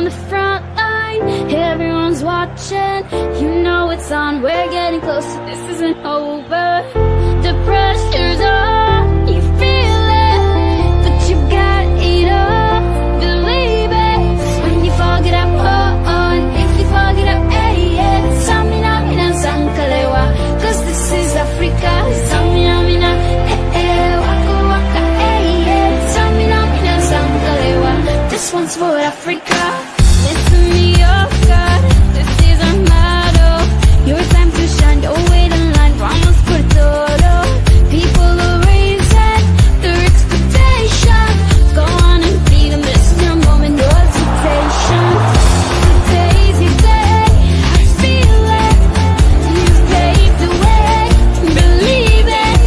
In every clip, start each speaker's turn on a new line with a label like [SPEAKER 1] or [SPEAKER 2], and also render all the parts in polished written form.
[SPEAKER 1] on the front line, everyone's watching. You know it's on, we're getting closer, this isn't over. The pressure's on, you feel it, but you got it all, believe it. When you fall, get up, on. If you fall, get up, yeah. Samina, mina, zankalewa, cause this is Africa. Samina, mina, waka, waka, yeah. Samina, mina, zankalewa, this one's for Africa. Listen to me, oh God, this is our motto. Your time to shine, don't wait in line, vamos por todo. People are raising their expectations. Go on and feed them, this is your moment, no hesitation. Today's your day, I feel it. You paved the way, believe it.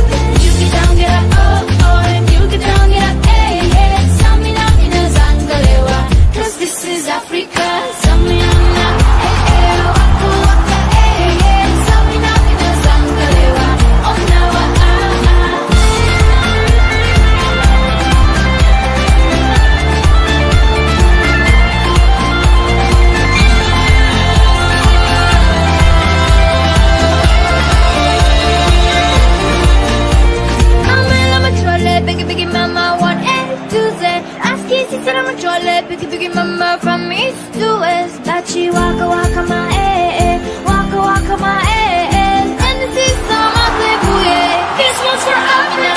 [SPEAKER 1] You get down, get up, and you get down, get up, yeah. Samina, mina, zangalewa, cause this is Africa. Samina, mina, waka, waka, yeah. Samina, mina, zangalewa, oh now biggie mama, 1 A to Z. Ask easy, said I'm a trolley. Biggie mama, from east to west. Bachi waka waka my waka waka my and this is some of the booye. This one's for Africa.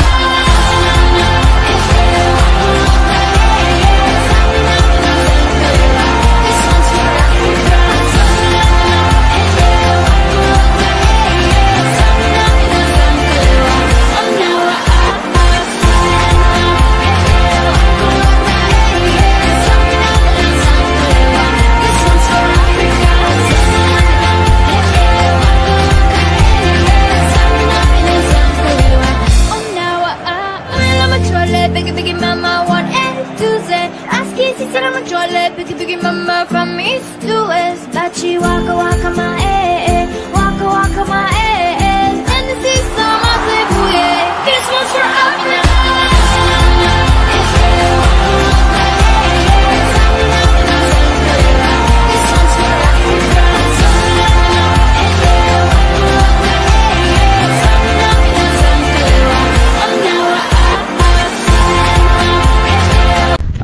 [SPEAKER 1] Biggie mama, 1 A to Z. Ask easy, said I'm a trolley. Biggie mama, from east to west. Bachi waka waka my waka waka my and this is some of the booye. This one's for Africa.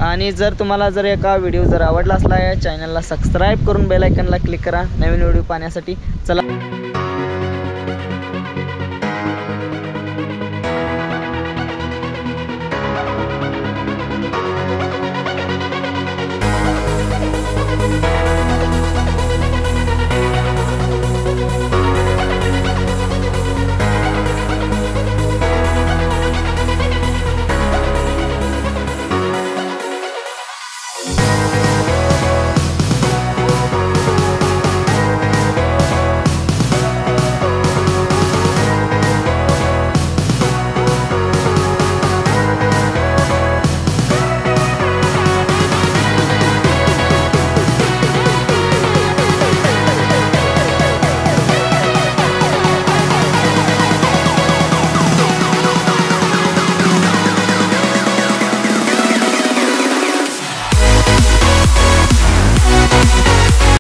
[SPEAKER 2] आणि जर तुम्हाला जर एका video जर आवडला असला या चॅनलला सबस्क्राईब करून बेल आयकॉनला क्लिक करा नवीन व्हिडिओ पाहण्यासाठी. चला.